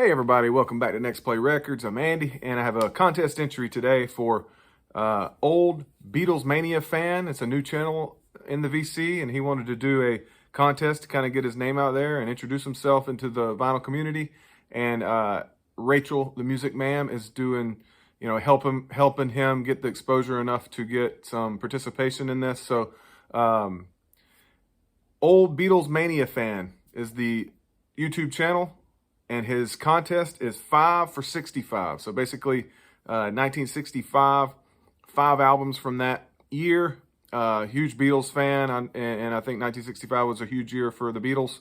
Hey everybody, welcome back to Next Play Records. I'm Andy, and I have a contest entry today for Old Beatles Mania Fan. It's a new channel in the VC, and he wanted to do a contest to kind of get his name out there and introduce himself into the vinyl community. And Rachel the MusicMam is doing, helping him get the exposure enough to get some participation in this. So Old Beatles Mania Fan is the YouTube channel. And his contest is 5 for 65. So basically, 1965, 5 albums from that year. Huge Beatles fan, and I think 1965 was a huge year for the Beatles.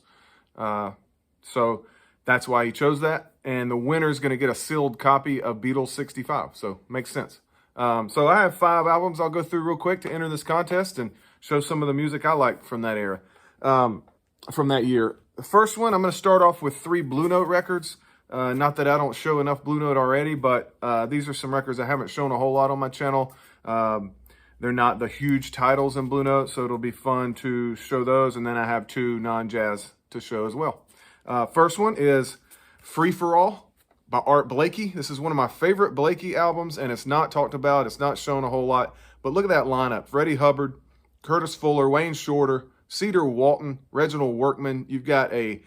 So that's why he chose that. And the winner is going to get a sealed copy of Beatles 65. So makes sense. So I have 5 albums I'll go through real quick to enter this contest and show some of the music I like from that era, from that year. The first one, I'm going to start off with 3 Blue Note records. Not that I don't show enough Blue Note already, but these are some records I haven't shown a whole lot on my channel. They're not the huge titles in Blue Note, so it'll be fun to show those. And then I have 2 non-jazz to show as well. First one is Free for All by Art Blakey. This is one of my favorite Blakey albums, and it's not talked about. It's not shown a whole lot. But look at that lineup. Freddie Hubbard, Curtis Fuller, Wayne Shorter, Cedar Walton, Reginald Workman. You've got a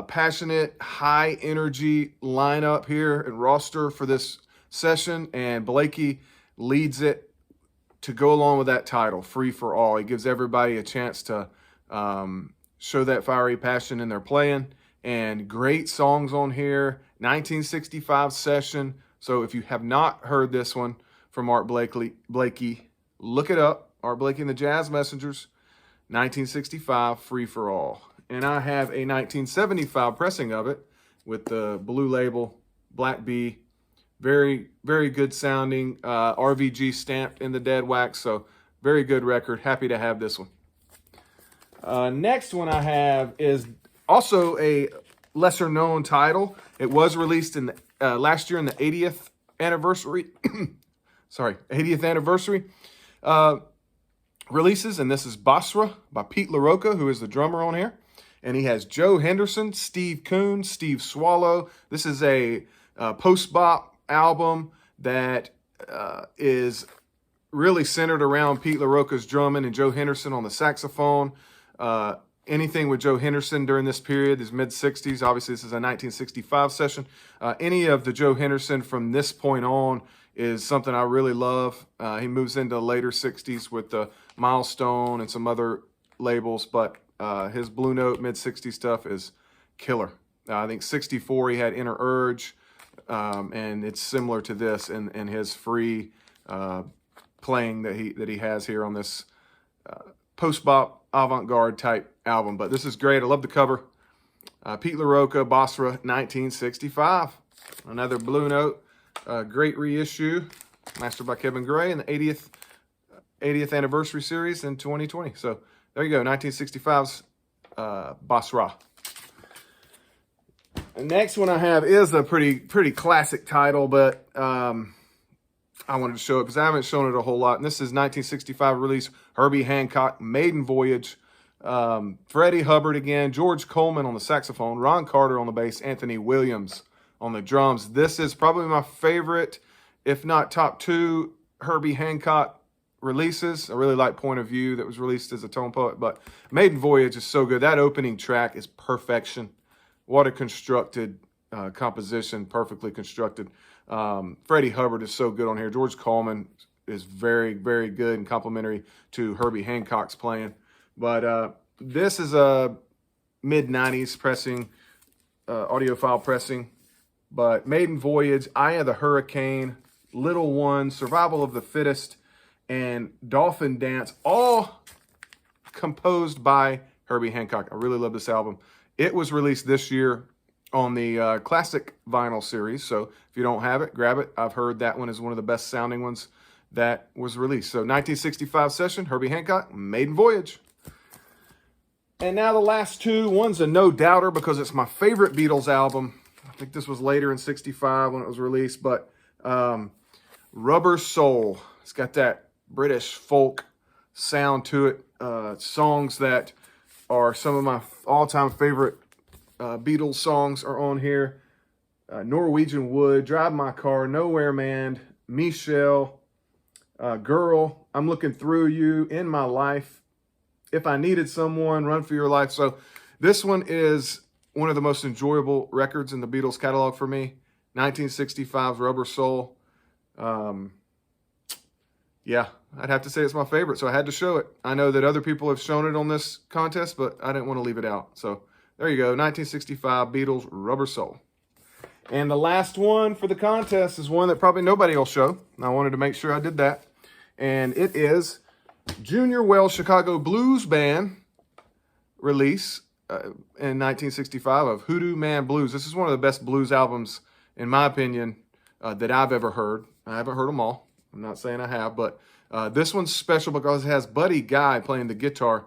passionate, high-energy lineup here and roster for this session, and Blakey leads it to go along with that title, Free for All. He gives everybody a chance to show that fiery passion in their playing, and great songs on here. 1965 session. So if you have not heard this one from Art Blakey, look it up. Art Blakey and the Jazz Messengers. 1965, Free for All. And I have a 1975 pressing of it with the blue label, Black B. Very, very good sounding. RVG stamped in the dead wax. So very good record. Happy to have this one. Next one I have is also a lesser known title. It was released in the, last year in the 80th anniversary. Sorry, 80th anniversary. Releases, and this is Basra by Pete LaRocca, who is the drummer on here. And he has Joe Henderson, Steve Coon, Steve Swallow. This is a post-bop album that is really centered around Pete LaRocca's drumming and Joe Henderson on the saxophone. Anything with Joe Henderson during this period is mid-60s. Obviously, this is a 1965 session. Any of the Joe Henderson from this point on is something I really love. He moves into the later 60s with the Milestone and some other labels, but his Blue Note mid-60s stuff is killer. I think 64 he had Inner Urge, and it's similar to this in his free playing that he has here on this post-bop avant-garde type album. But this is great. I love the cover. Pete LaRocca, Basra, 1965. Another Blue Note. Great reissue, mastered by Kevin Gray in the 80th anniversary series in 2020. So there you go, 1965's Basra. The next one I have is a pretty classic title, but I wanted to show it because I haven't shown it a whole lot. And this is 1965 release, Herbie Hancock, Maiden Voyage. Freddie Hubbard again, George Coleman on the saxophone, Ron Carter on the bass, Anthony Williams on the drums. This is probably my favorite, if not top 2, Herbie Hancock releases. I really like Point of View that was released as a tone poet, but Maiden Voyage is so good. That opening track is perfection. What a constructed composition, perfectly constructed. Freddie Hubbard is so good on here. George Coleman is very, very good and complimentary to Herbie Hancock's playing. But this is a mid-90s pressing, audiophile pressing. But Maiden Voyage, Eye of the Hurricane, Little One, Survival of the Fittest, and Dolphin Dance, all composed by Herbie Hancock. I really love this album. It was released this year on the Classic Vinyl series. So if you don't have it, grab it. I've heard that one is one of the best sounding ones that was released. So 1965 session, Herbie Hancock, Maiden Voyage. And now the last 2. One's a no-doubter because it's my favorite Beatles album. I think this was later in 65 when it was released, but Rubber Soul. It's got that British folk sound to it. Songs that are some of my all-time favorite Beatles songs are on here. Norwegian Wood, Drive My Car, Nowhere Man, Michelle, Girl, I'm Looking Through You, In My Life, If I Needed Someone, Run for Your Life. So this one is one of the most enjoyable records in the Beatles catalog for me. 1965's Rubber Soul. Yeah, I'd have to say it's my favorite, so I had to show it. I know that other people have shown it on this contest, but I didn't want to leave it out. So there you go, 1965 Beatles Rubber Soul. And the last one for the contest is one that probably nobody will show. I wanted to make sure I did that. And it is Junior Wells Chicago Blues Band release in 1965 of Hoodoo Man Blues. This is one of the best blues albums, in my opinion, that I've ever heard. I haven't heard them all. I'm not saying I have, but this one's special because it has Buddy Guy playing the guitar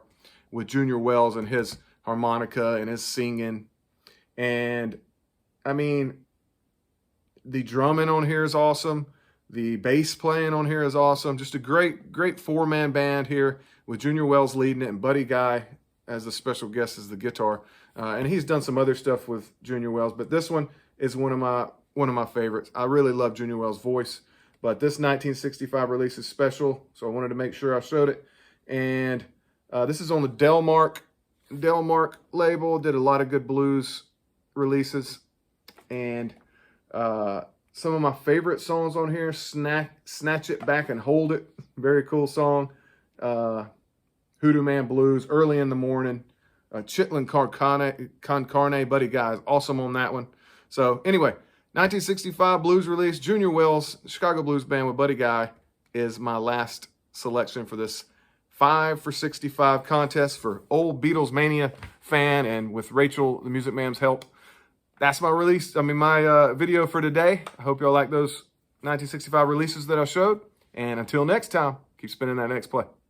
with Junior Wells and his harmonica and his singing. And, I mean, the drumming on here is awesome. The bass playing on here is awesome. Just a great four-man band here with Junior Wells leading it and Buddy Guy as the special guest as the guitar. And he's done some other stuff with Junior Wells, but this one is one of my favorites. I really love Junior Wells' voice, but this 1965 release is special, so I wanted to make sure I showed it. And this is on the Delmark label. Did a lot of good blues releases, and some of my favorite songs on here, Snatch It Back and Hold It. Very cool song. Hoodoo Man Blues, Early in the Morning. Chitlin Con Carne, Buddy Guy is awesome on that one. So anyway, 1965 blues release, Junior Wells, Chicago Blues Band with Buddy Guy is my last selection for this 5 for 65 contest for Old Beatles Mania fan, and with Rachel the MusicMam's help. That's my my video for today. I hope y'all like those 1965 releases that I showed. And until next time, keep spinning that next play.